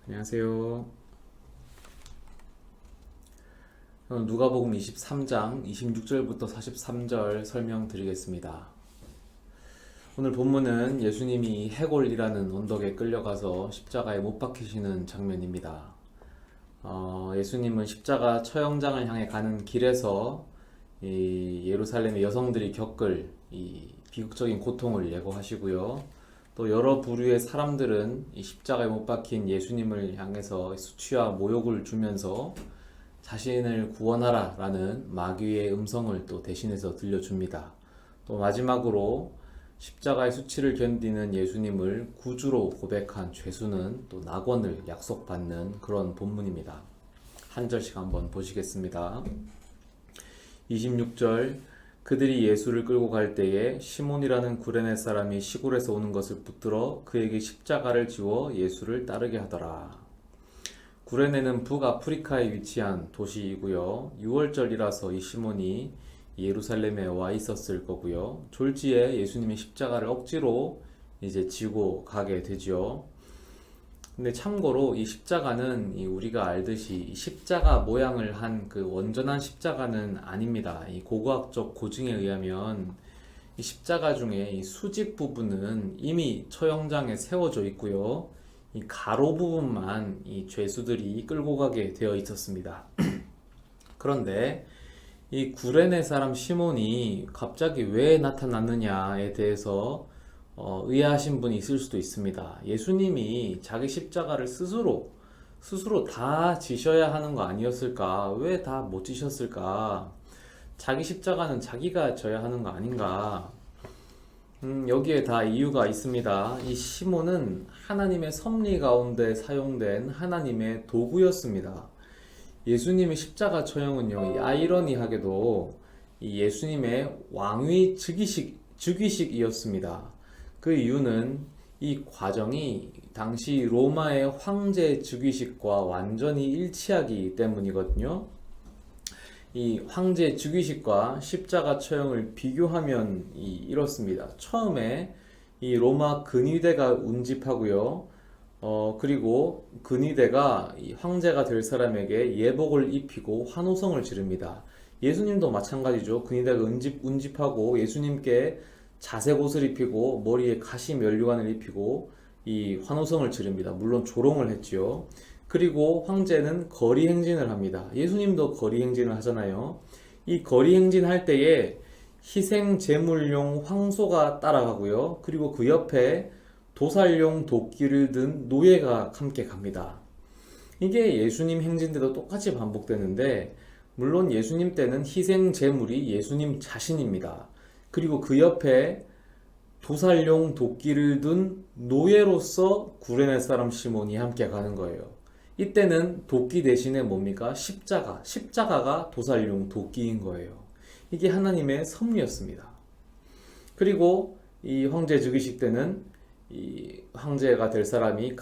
안녕하세요. 오늘 누가복음 23장 26절부터 43절 설명드리겠습니다. 오늘 본문은 예수님이 해골이라는 언덕에 끌려가서 십자가에 못 박히시는 장면입니다. 예수님은 십자가 처형장을 향해 가는 길에서 이 예루살렘의 여성들이 겪을 이 비극적인 고통을 예고하시고요. 또 여러 부류의 사람들은 이 십자가에 못 박힌 예수님을 향해서 수치와 모욕을 주면서 자신을 구원하라 라는 마귀의 음성을 또 대신해서 들려줍니다. 또 마지막으로 십자가의 수치를 견디는 예수님을 구주로 고백한 죄수는 또 낙원을 약속받는 그런 본문입니다. 한 절씩 한번 보시겠습니다. 26절 그들이 예수를 끌고 갈 때에 시몬이라는 구레네 사람이 시골에서 오는 것을 붙들어 그에게 십자가를 지워 예수를 따르게 하더라. 구레네는 북아프리카에 위치한 도시이고요. 6월절이라서 이 시몬이 예루살렘에 와 있었을 거고요. 졸지에 예수님이 십자가를 억지로 이제 지고 가게 되죠. 근데 참고로 이 십자가는 우리가 알듯이 이 십자가 모양을 한 그 원전한 십자가는 아닙니다. 이 고고학적 고증에 의하면 이 십자가 중에 이 수직 부분은 이미 처형장에 세워져 있고요. 이 가로 부분만 이 죄수들이 끌고 가게 되어 있었습니다. 그런데 이 구레네 사람 시몬이 갑자기 왜 나타났느냐에 대해서 의아하신 분이 있을 수도 있습니다. 예수님이 자기 십자가를 스스로 다 지셔야 하는 거 아니었을까? 왜 다 못 지셨을까? 자기 십자가는 자기가 져야 하는 거 아닌가? 여기에 다 이유가 있습니다. 이 시몬은 하나님의 섭리 가운데 사용된 하나님의 도구였습니다. 예수님의 십자가 처형은요, 이 아이러니하게도 이 예수님의 왕위 즉위식이었습니다. 그 이유는 이 과정이 당시 로마의 황제 즉위식과 완전히 일치하기 때문이거든요. 이 황제 즉위식과 십자가 처형을 비교하면 이렇습니다. 처음에 이 로마 근위대가 운집하고요. 그리고 근위대가 이 황제가 될 사람에게 예복을 입히고 환호성을 지릅니다. 예수님도 마찬가지죠. 근위대가 운집하고 예수님께 자색 옷을 입히고 머리에 가시 면류관을 입히고 이 환호성을 지릅니다. 물론 조롱을 했지요. 그리고 황제는 거리 행진을 합니다. 예수님도 거리 행진을 하잖아요. 이 거리 행진할 때에 희생 제물용 황소가 따라가고요. 그리고 그 옆에 도살용 도끼를 든 노예가 함께 갑니다. 이게 예수님 행진 때도 똑같이 반복되는데, 물론 예수님 때는 희생 제물이 예수님 자신입니다. 그리고 그 옆에 도살용 도끼를 든 노예로서 구레네 사람 시몬이 함께 가는 거예요. 이때는 도끼 대신에 뭡니까? 십자가가 도살용 도끼인 거예요. 이게 하나님의 섭리였습니다. 그리고 이 황제 즉위식 때는 이 황제가 될 사람이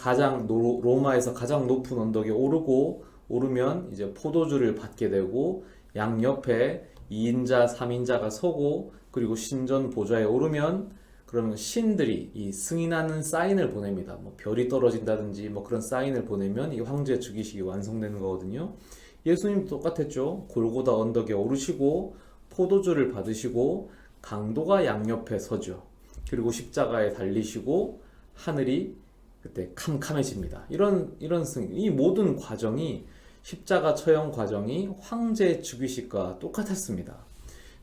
로마에서 가장 높은 언덕에 오르면 이제 포도주를 받게 되고, 양옆에 2인자, 3인자가 서고, 그리고 신전 보좌에 오르면 그러면 신들이 이 승인하는 사인을 보냅니다. 뭐 별이 떨어진다든지 뭐 그런 사인을 보내면 이 황제 즉위식이 완성되는 거거든요. 예수님도 똑같았죠. 골고다 언덕에 오르시고 포도주를 받으시고 강도가 양옆에 서죠. 그리고 십자가에 달리시고 하늘이 그때 캄캄해집니다. 이 모든 과정이 십자가 처형 과정이 황제 즉위식과 똑같았습니다.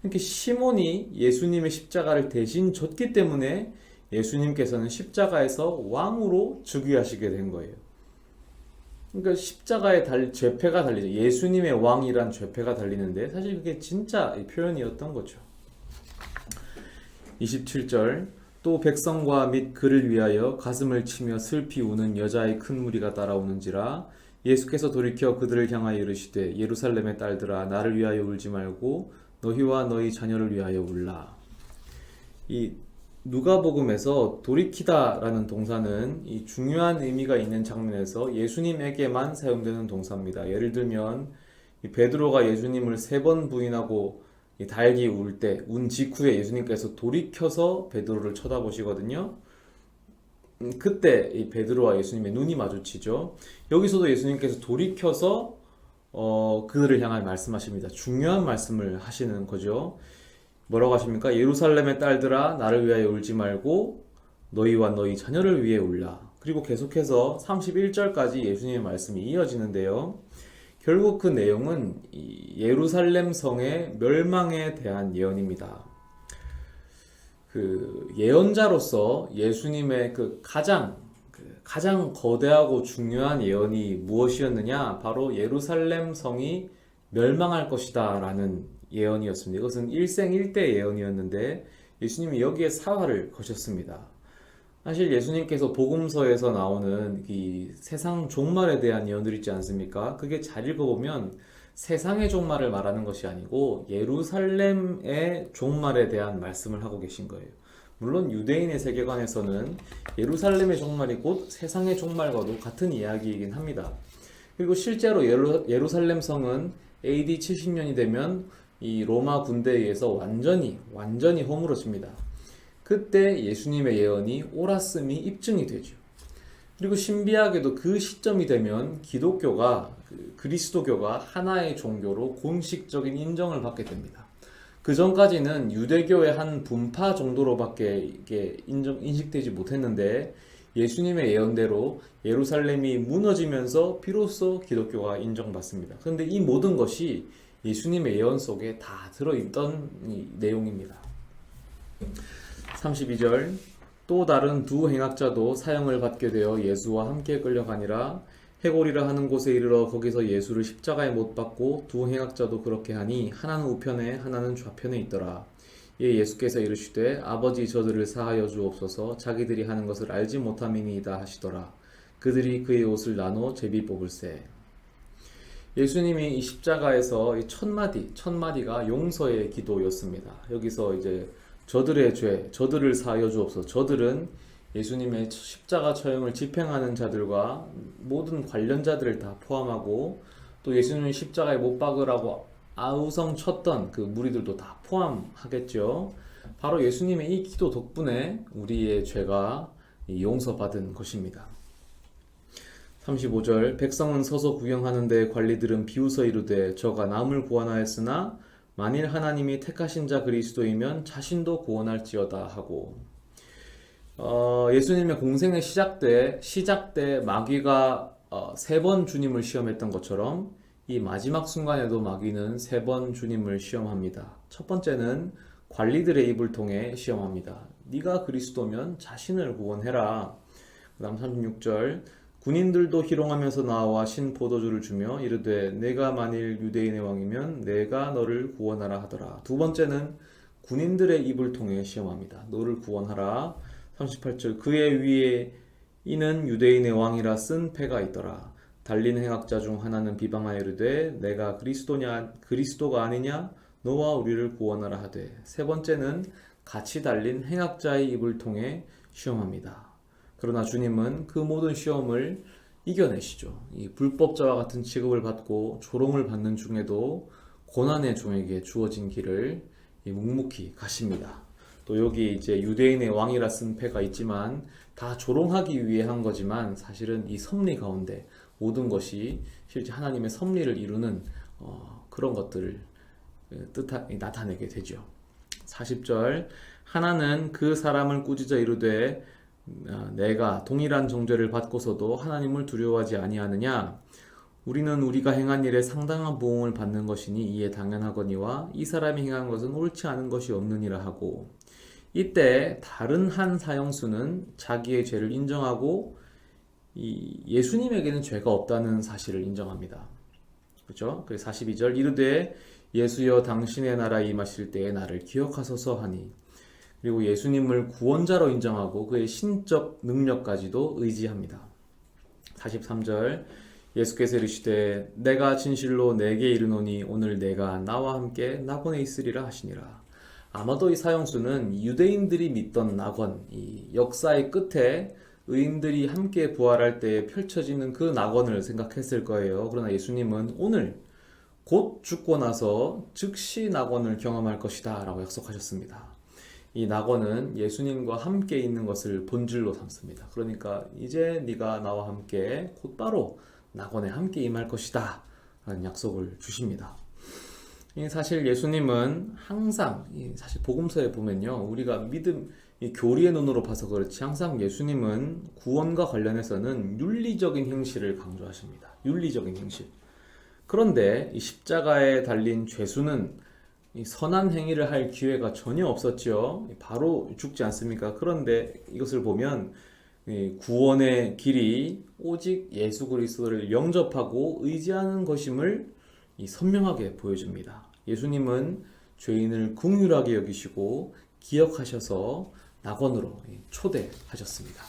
이렇게 시몬이 예수님의 십자가를 대신 졌기 때문에 예수님께서는 십자가에서 왕으로 즉위하시게 된 거예요. 그러니까 십자가에 죄패가 달리죠. 예수님의 왕이란 죄패가 달리는데 사실 그게 진짜 표현이었던 거죠. 27절 또 백성과 및 그를 위하여 가슴을 치며 슬피 우는 여자의 큰 무리가 따라오는지라 예수께서 돌이켜 그들을 향하여 이르시되 예루살렘의 딸들아 나를 위하여 울지 말고 너희와 너희 자녀를 위하여 울라. 이 누가복음에서 돌이키다라는 동사는 이 중요한 의미가 있는 장면에서 예수님에게만 사용되는 동사입니다. 예를 들면 베드로가 예수님을 3번 부인하고 달기 운 직후에 예수님께서 돌이켜서 베드로를 쳐다보시거든요. 그때 이 베드로와 예수님의 눈이 마주치죠. 여기서도 예수님께서 돌이켜서 그들을 향한 말씀하십니다. 중요한 말씀을 하시는 거죠. 뭐라고 하십니까? 예루살렘의 딸들아 나를 위하여 울지 말고 너희와 너희 자녀를 위해 울라. 그리고 계속해서 31절까지 예수님의 말씀이 이어지는데요. 결국 그 내용은 이 예루살렘 성의 멸망에 대한 예언입니다. 그 예언자로서 예수님의 가장 거대하고 중요한 예언이 무엇이었느냐? 바로 예루살렘 성이 멸망할 것이다 라는 예언이었습니다. 이것은 일생일대 예언이었는데 예수님이 여기에 사활을 거셨습니다. 사실 예수님께서 복음서에서 나오는 이 세상 종말에 대한 예언들 있지 않습니까? 그게 잘 읽어보면 세상의 종말을 말하는 것이 아니고 예루살렘의 종말에 대한 말씀을 하고 계신 거예요. 물론 유대인의 세계관에서는 예루살렘의 종말이 곧 세상의 종말과도 같은 이야기이긴 합니다. 그리고 실제로 예루살렘 성은 AD 70년이 되면 이 로마 군대에 의해서 완전히 허물어집니다. 그때 예수님의 예언이 옳았음이 입증이 되죠. 그리고 신비하게도 그 시점이 되면 그리스도교가 하나의 종교로 공식적인 인정을 받게 됩니다. 그 전까지는 유대교의 한 분파 정도로밖에 이게 인식되지 못했는데 예수님의 예언대로 예루살렘이 무너지면서 비로소 기독교가 인정받습니다. 그런데 이 모든 것이 예수님의 예언 속에 다 들어있던 내용입니다. 32절 또 다른 두 행악자도 사형을 받게 되어 예수와 함께 끌려가니라. 해골이라 하는 곳에 이르러 거기서 예수를 십자가에 못 박고 두 행악자도 그렇게 하니 하나는 우편에 하나는 좌편에 있더라. 이에 예수께서 이르시되 아버지 저들을 사하여 주옵소서 자기들이 하는 것을 알지 못함이니이다 하시더라. 그들이 그의 옷을 나눠 제비 뽑을세. 예수님이 이 십자가에서 이 첫 마디가 용서의 기도였습니다. 여기서 이제 저들의 죄, 저들을 사하여 주옵소서. 저들은 예수님의 십자가 처형을 집행하는 자들과 모든 관련자들을 다 포함하고 또 예수님을 십자가에 못 박으라고 아우성 쳤던 그 무리들도 다 포함하겠죠. 바로 예수님의 이 기도 덕분에 우리의 죄가 용서받은 것입니다. 35절 백성은 서서 구경하는데 관리들은 비웃어 이르되 저가 남을 구원하였으나 만일 하나님이 택하신 자 그리스도이면 자신도 구원할지어다 하고 예수님의 공생의 시작 때 마귀가 3번 주님을 시험했던 것처럼 이 마지막 순간에도 마귀는 3번 주님을 시험합니다. 첫 번째는 관리들의 입을 통해 시험합니다. 네가 그리스도면 자신을 구원해라. 그 다음 36절 군인들도 희롱하면서 나와 신포도주를 주며 이르되 내가 만일 유대인의 왕이면 내가 너를 구원하라 하더라. 두 번째는 군인들의 입을 통해 시험합니다. 너를 구원하라. 38절 그의 위에 이는 유대인의 왕이라 쓴 패가 있더라. 달린 행악자 중 하나는 비방하여 이르되 내가 그리스도가 아니냐 너와 우리를 구원하라 하되. 세 번째는 같이 달린 행악자의 입을 통해 시험합니다. 그러나 주님은 그 모든 시험을 이겨내시죠. 이 불법자와 같은 취급을 받고 조롱을 받는 중에도 고난의 종에게 주어진 길을 묵묵히 가십니다. 또 여기 이제 유대인의 왕이라 쓴 패가 있지만 다 조롱하기 위해 한 거지만 사실은 이 섭리 가운데 모든 것이 실제 하나님의 섭리를 이루는 그런 것들을 나타내게 되죠. 40절 하나는 그 사람을 꾸짖어 이르되 내가 동일한 정죄를 받고서도 하나님을 두려워하지 아니하느냐 우리는 우리가 행한 일에 상당한 보응을 받는 것이니 이에 당연하거니와 이 사람이 행한 것은 옳지 않은 것이 없느니라 하고. 이때 다른 한 사형수는 자기의 죄를 인정하고 예수님에게는 죄가 없다는 사실을 인정합니다. 그렇죠? 그래서 42절 이르되 예수여 당신의 나라에 임하실 때에 나를 기억하소서 하니. 그리고 예수님을 구원자로 인정하고 그의 신적 능력까지도 의지합니다. 43절 예수께서 이르시되 내가 진실로 내게 이르노니 오늘 내가 나와 함께 낙원에 있으리라 하시니라. 아마도 이 사형수는 유대인들이 믿던 낙원, 이 역사의 끝에 의인들이 함께 부활할 때 펼쳐지는 그 낙원을 생각했을 거예요. 그러나 예수님은 오늘 곧 죽고 나서 즉시 낙원을 경험할 것이다 라고 약속하셨습니다. 이 낙원은 예수님과 함께 있는 것을 본질로 삼습니다. 그러니까 이제 네가 나와 함께 곧바로 낙원에 함께 임할 것이다 라는 약속을 주십니다. 사실 예수님은 항상 사실 복음서에 보면요, 우리가 믿음 교리의 눈으로 봐서 그렇지 항상 예수님은 구원과 관련해서는 윤리적인 행실을 강조하십니다. 윤리적인 행실. 그런데 이 십자가에 달린 죄수는 이 선한 행위를 할 기회가 전혀 없었죠. 바로 죽지 않습니까? 그런데 이것을 보면 이 구원의 길이 오직 예수 그리스도를 영접하고 의지하는 것임을 선명하게 보여줍니다. 예수님은 죄인을 긍휼하게 여기시고 기억하셔서 낙원으로 초대하셨습니다.